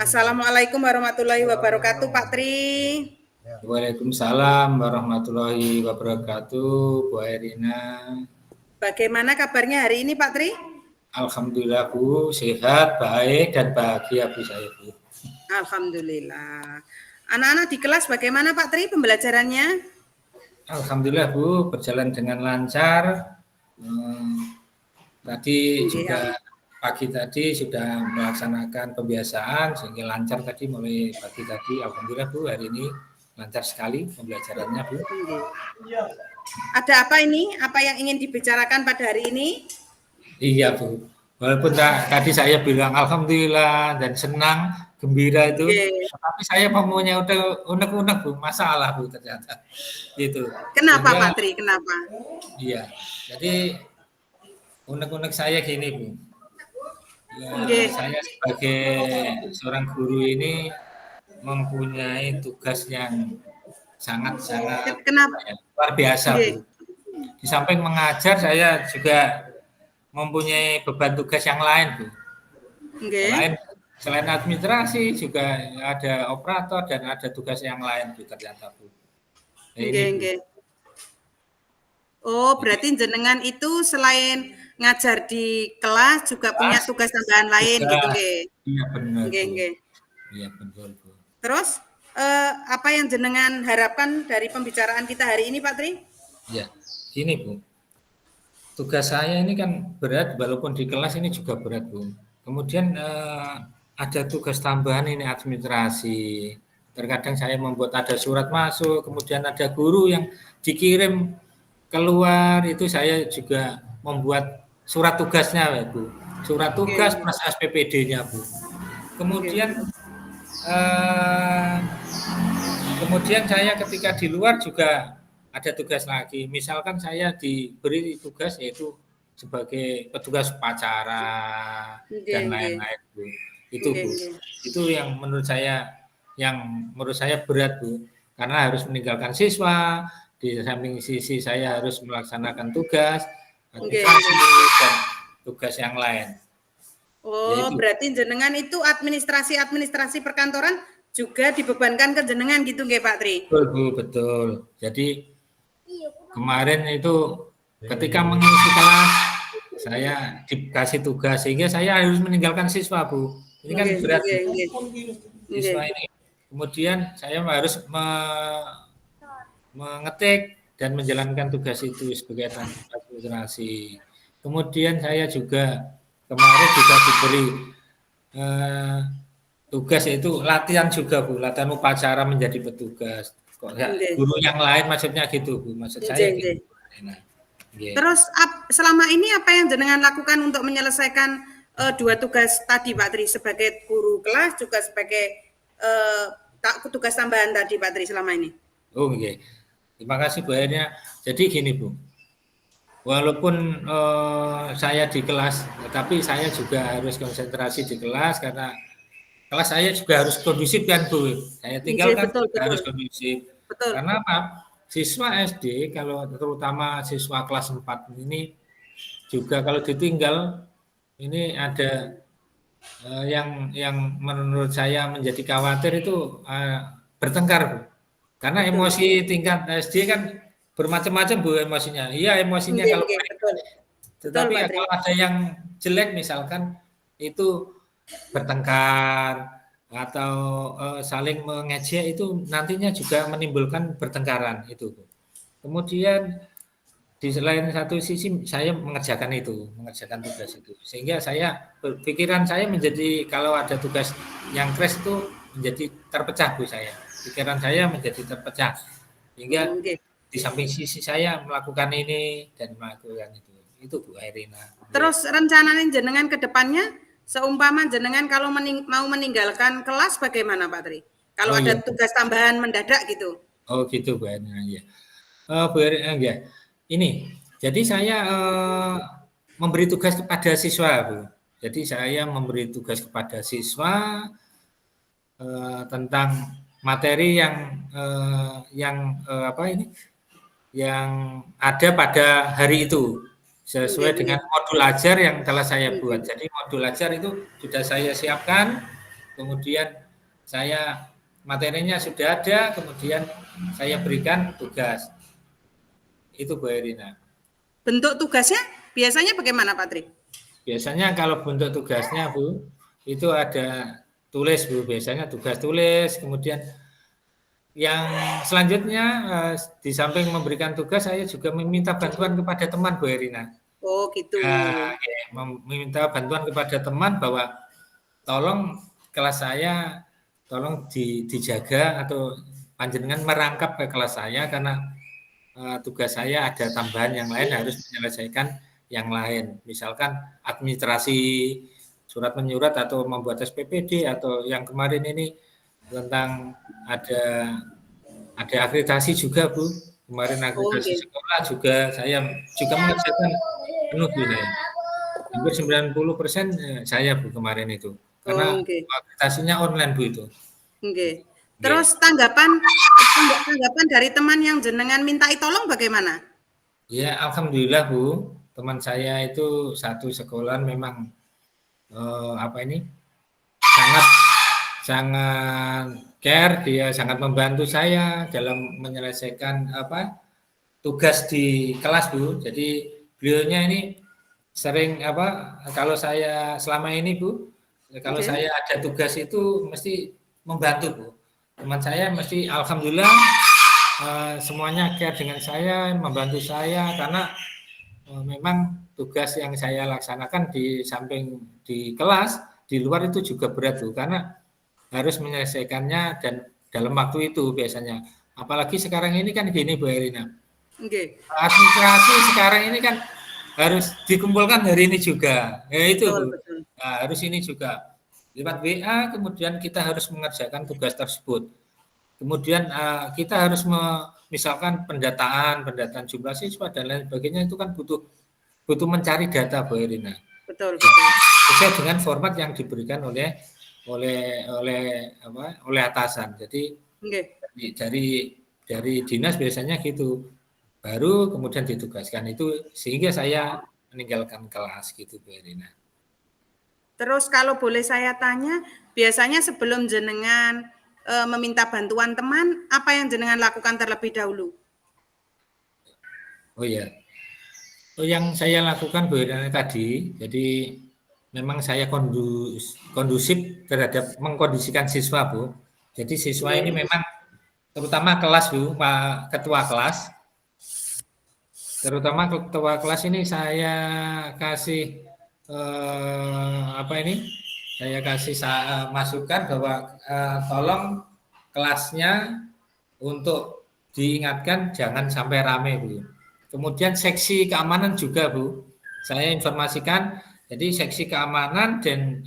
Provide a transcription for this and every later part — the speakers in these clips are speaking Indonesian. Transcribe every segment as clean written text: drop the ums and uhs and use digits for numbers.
Assalamualaikum warahmatullahi wabarakatuh, Pak Tri. Waalaikumsalam warahmatullahi wabarakatuh, Bu Erina. Bagaimana kabarnya hari ini, Pak Tri? Alhamdulillah, Bu, sehat, baik, dan bahagia, Bu, saya, Bu. Alhamdulillah. Anak-anak di kelas bagaimana, Pak Tri, pembelajarannya? Alhamdulillah, Bu, berjalan dengan lancar. Tadi juga pagi tadi sudah melaksanakan pembiasaan sehingga lancar tadi mulai pagi tadi. Alhamdulillah, Bu, hari ini lancar sekali pembelajarannya, Bu. Ada apa ini? Apa yang ingin dibicarakan pada hari ini? Iya, Bu. Walaupun tadi saya bilang alhamdulillah dan senang, gembira itu, tapi saya mempunyai unek-unek, Bu, masalah, Bu, ternyata. Gitu. Kenapa, Pak Tri? Kenapa? Iya. Jadi unek-unek saya gini, Bu. Saya sebagai seorang guru ini mempunyai tugas yang sangat-sangat luar biasa, Bu. Di samping mengajar, saya juga mempunyai beban tugas yang lain, Bu. Selain administrasi juga ada operator dan ada tugas yang lain, Bu, ternyata, Bu. Oh, berarti jenengan itu selain ngajar di kelas juga punya tugas tambahan lain gitu, nggih. Iya, benar. Nggih. Iya, betul, Bu. Terus apa yang jenengan harapkan dari pembicaraan kita hari ini, Pak Tri? Ya, gini, Bu. Tugas saya ini kan berat, walaupun di kelas ini juga berat, Bu. Kemudian ada tugas tambahan ini administrasi. Terkadang saya membuat ada surat masuk, kemudian ada guru yang dikirim keluar, itu saya juga membuat surat tugasnya, Bu. Surat tugas plus SPPD-nya, Bu. Kemudian saya ketika di luar juga ada tugas lagi. Misalkan saya diberi tugas yaitu sebagai petugas upacara dan lain-lain, Bu. Itu, Bu. Itu yang menurut saya berat, Bu. Karena harus meninggalkan siswa, di samping sisi saya harus melaksanakan tugas, dan tugas yang lain. Oh, berarti jenengan itu administrasi perkantoran juga dibebankan ke jenengan gitu nggih, Pak Tri? Betul, Bu, betul. Jadi kemarin itu ketika mengisi kelas saya dikasih tugas sehingga saya harus meninggalkan siswa, Bu. Ini kan berat. Siswa ini. Kemudian saya harus mengetik dan menjalankan tugas itu sebagai administrasi. Kemudian saya juga kemarin juga diberi tugas yaitu latihan juga, Bu, latihan upacara menjadi petugas. Kok guru yang lain maksudnya gitu, Bu, maksud saya gitu. Terus selama ini apa yang jenengan lakukan untuk menyelesaikan dua tugas tadi, Pak Tri, sebagai guru kelas juga sebagai tugas tambahan tadi, Pak Tri, selama ini? Oh, iya. Terima kasih, Bu Erina. Jadi gini, Bu. Walaupun saya di kelas, tetapi saya juga harus konsentrasi di kelas karena kelas saya juga harus kondusif kan, Bu. Saya tinggalkan harus kondusif. Karena apa? Siswa SD, kalau terutama siswa kelas 4 ini juga kalau ditinggal, ini ada yang menurut saya menjadi khawatir itu bertengkar, Bu. Karena emosi tingkat SD kan bermacam-macam, Bu, emosinya. Iya, emosinya kalau tetapi ya, kalau ada yang jelek misalkan itu bertengkar atau saling mengejek itu nantinya juga menimbulkan pertengkaran itu. Kemudian di selain satu sisi saya mengerjakan tugas itu. Sehingga pikiran saya menjadi kalau ada tugas yang crash itu menjadi terpecah, Bu, saya. Pikiran saya menjadi terpecah. Sehingga di samping sisi saya melakukan ini dan melakukan itu. Itu, Bu Erina. Terus rencananya jenengan ke depannya seumpama jenengan kalau mau meninggalkan kelas bagaimana, Pak Tri? Kalau ada tugas tambahan mendadak gitu. Oh, gitu, Bu Erina, ya. Bu Erina, ya. Ini, jadi saya memberi tugas kepada siswa, Bu. Jadi saya memberi tugas kepada siswa tentang materi yang ada pada hari itu sesuai dengan modul ajar yang telah saya buat. Jadi modul ajar itu sudah saya siapkan, kemudian saya materinya sudah ada, kemudian saya berikan tugas. Itu Bu Erina. Bentuk tugasnya biasanya bagaimana Pak Tri? Biasanya kalau bentuk tugasnya Bu, itu ada tulis Bu, biasanya tugas tulis, kemudian yang selanjutnya di samping memberikan tugas, saya juga meminta bantuan kepada teman Bu Erina. Oh gitu. Meminta bantuan kepada teman bahwa tolong kelas saya, tolong dijaga atau panjenengan merangkap ke kelas saya karena tugas saya ada tambahan yang lain, harus menyelesaikan yang lain. Misalkan administrasi surat menyurat atau membuat SPPD atau yang kemarin ini tentang ada akreditasi juga Bu. Kemarin akreditasi sekolah juga saya juga mengerjakan penuh Bu saya. Hampir 90% saya Bu kemarin itu. Karena akreditasinya online Bu itu. Oke. Terus tanggapan dari teman yang jenengan mintai tolong bagaimana? Ya alhamdulillah Bu, teman saya itu satu sekolah memang sangat care, dia sangat membantu saya dalam menyelesaikan tugas di kelas Bu. Jadi beliaunya ini sering kalau saya selama ini Bu, kalau saya ada tugas itu mesti membantu Bu. Teman saya mesti alhamdulillah semuanya care dengan saya, membantu saya karena memang tugas yang saya laksanakan di samping di kelas, di luar itu juga berat Bu, karena harus menyelesaikannya dan dalam waktu itu biasanya. Apalagi sekarang ini kan gini Bu Erina. Administrasi sekarang ini kan harus dikumpulkan hari ini juga. Ya itu Bu. Nah, harus ini juga. Lewat WA kemudian kita harus mengerjakan tugas tersebut. Kemudian kita harus misalkan pendataan jumlah siswa dan lain sebagainya itu kan butuh mencari data Bu Erina. Betul. Sesuai dengan format yang diberikan oleh atasan. Jadi dari dinas biasanya gitu. Baru kemudian ditugaskan itu sehingga saya meninggalkan kelas gitu Bu Erina. Terus kalau boleh saya tanya, biasanya sebelum jenengan meminta bantuan teman, apa yang jenengan lakukan terlebih dahulu? Oh ya, yang saya lakukan Bu Erina tadi, jadi memang saya kondusif terhadap mengkondisikan siswa Bu. Jadi siswa ini memang terutama kelas Bu, Pak Ketua Kelas, terutama ketua kelas ini saya kasih saya kasih masukan bahwa tolong kelasnya untuk diingatkan jangan sampai ramai Bu. Kemudian seksi keamanan juga Bu, saya informasikan. Jadi seksi keamanan dan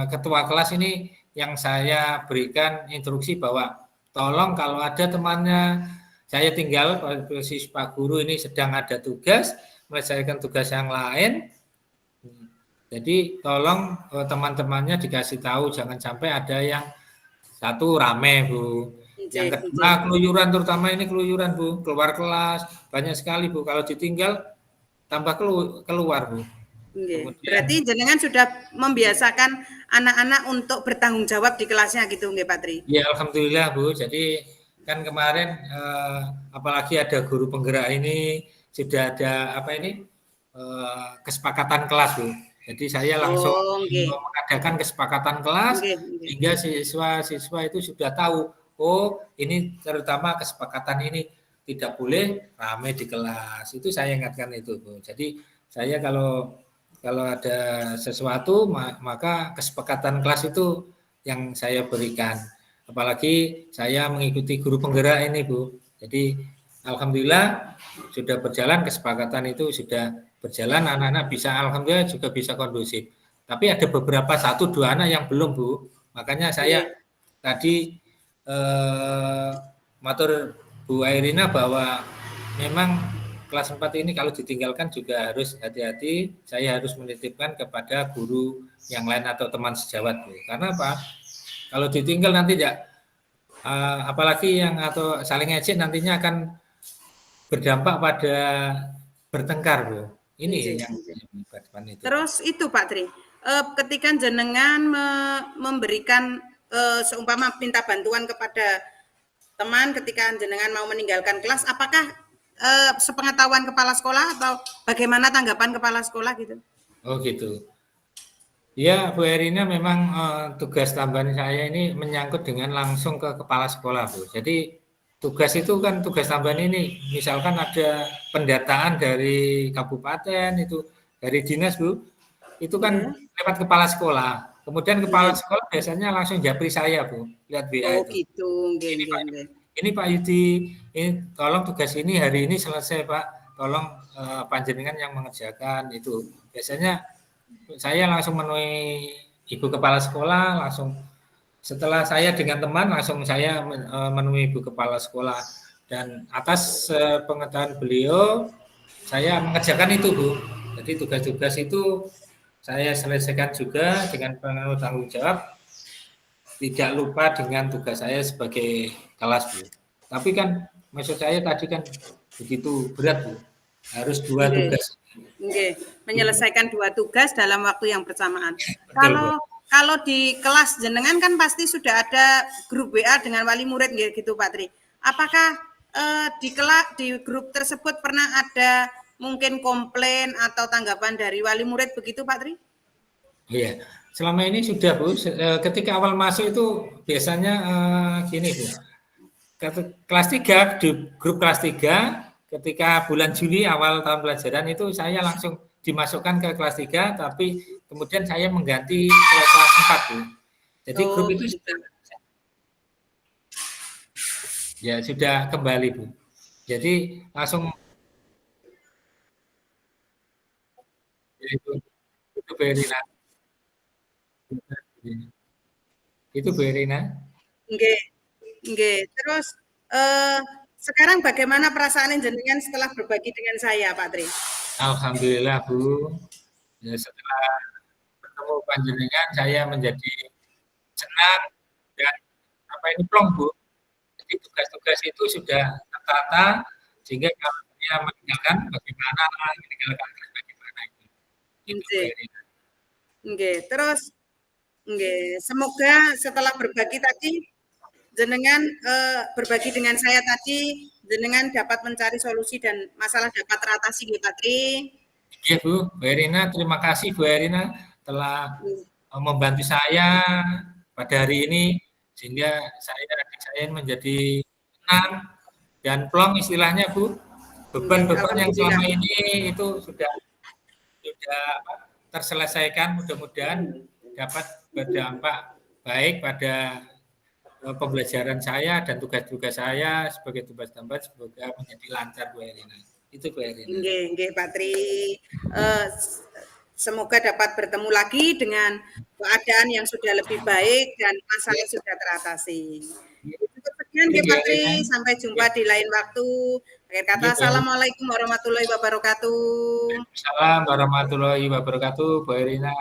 ketua kelas ini yang saya berikan instruksi bahwa tolong kalau ada temannya, saya tinggal posisi Pak Guru ini sedang ada tugas, menyelesaikan tugas yang lain. Jadi tolong teman-temannya dikasih tahu jangan sampai ada yang satu rame Bu. Yang kedua keluyuran, terutama ini keluyuran Bu, keluar kelas banyak sekali Bu. Kalau ditinggal tambah keluar Bu. Kemudian, berarti jenengan sudah membiasakan anak-anak untuk bertanggung jawab di kelasnya gitu nggih Pak Tri? Ya alhamdulillah Bu. Jadi kan kemarin apalagi ada guru penggerak ini sudah ada kesepakatan kelas Bu. Jadi saya langsung mengadakan kesepakatan kelas sehingga siswa-siswa itu sudah tahu, oh ini terutama kesepakatan ini tidak boleh ramai di kelas. Itu saya ingatkan itu Bu. Jadi saya kalau ada sesuatu maka kesepakatan kelas itu yang saya berikan. Apalagi saya mengikuti guru penggerak ini Bu. Jadi alhamdulillah sudah berjalan, kesepakatan itu sudah berjalan, anak-anak bisa alhamdulillah juga bisa kondusif. Tapi ada beberapa 1-2 anak yang belum Bu. Makanya saya tadi matur Bu Airina bahwa memang kelas 4 ini kalau ditinggalkan juga harus hati-hati. Saya harus menitipkan kepada guru yang lain atau teman sejawat Bu. Karena apa? Kalau ditinggal nanti apalagi yang atau saling ejek nantinya akan berdampak pada bertengkar Bu. Ini yang menyebabkan itu. Terus itu Pak Tri, ketika jenengan memberikan seumpama minta bantuan kepada teman ketika jenengan mau meninggalkan kelas, apakah sepengetahuan kepala sekolah atau bagaimana tanggapan kepala sekolah gitu? Oh gitu. Ya, Bu Erina memang tugas tambahan saya ini menyangkut dengan langsung ke kepala sekolah, Bu. Jadi tugas itu kan tugas tambahan ini, misalkan ada pendataan dari kabupaten itu, dari dinas, Bu, itu kan lewat kepala sekolah. Kemudian kepala sekolah biasanya langsung japri saya, Bu, lihat WA Oh itu. gitu, Ini Pak Yudi, ini tolong tugas ini hari ini selesai, Pak. Tolong panjenengan yang mengerjakan itu. Biasanya saya langsung menemui ibu kepala sekolah, langsung setelah saya dengan teman langsung saya menemui ibu kepala sekolah, dan atas pengetahuan beliau saya mengerjakan itu, Bu. Jadi tugas-tugas itu saya selesaikan juga dengan penuh tanggung jawab, tidak lupa dengan tugas saya sebagai kelas, Bu. Tapi kan maksud saya tadi kan begitu berat, Bu. Harus 2 tugas. Menyelesaikan 2 tugas dalam waktu yang bersamaan. Betul, Kalau di kelas jenengan kan pasti sudah ada grup WA dengan wali murid gitu, Pak Tri. Apakah di grup tersebut pernah ada mungkin komplain atau tanggapan dari wali murid begitu, Pak Tri? Iya, selama ini sudah, Bu. Ketika awal masuk itu biasanya gini, Bu. Kelas 3, di grup kelas 3, ketika bulan Juli awal tahun pelajaran itu saya langsung dimasukkan ke kelas 3, tapi kemudian saya mengganti ke kelas 4, Bu. Jadi grup itu sudah kembali, Bu. Jadi langsung itu Bu Erina. Itu Bu Erina. Nggih. Terus sekarang bagaimana perasaan jenengan setelah berbagi dengan saya, Pak Tri? Alhamdulillah, Bu. Ya, setelah bertemu panjenengan saya menjadi senang dan plong, Bu. Jadi tugas-tugas itu sudah tertata sehingga kalau dia meninggalkan bagaimana, meninggalkan kelas bagaimana itu. Itu Bu Erina. Terus semoga setelah berbagi tadi jenengan berbagi dengan saya tadi, jenengan dapat mencari solusi dan masalah dapat teratasi, Pak Tri. Iya, Bu Erina, terima kasih Bu Erina telah membantu saya pada hari ini sehingga saya menjadi tenang dan plong istilahnya, Bu. Beban-beban yang selama ini itu sudah terselesaikan, mudah-mudahan dapat berdampak baik pada pembelajaran saya dan tugas-tugas saya sebagai tugas tambahan, semoga menjadi lancar, Bu Erina. Itu Bu Erina. Nggih, Pak Tri. Semoga dapat bertemu lagi dengan keadaan yang sudah lebih baik dan masalah sudah teratasi. Cukup sekian Pak Tri, sampai jumpa di lain waktu. Akhir kata, Assalamualaikum warahmatullahi wabarakatuh. Waalaikumsalam warahmatullahi wabarakatuh, Bu Erina.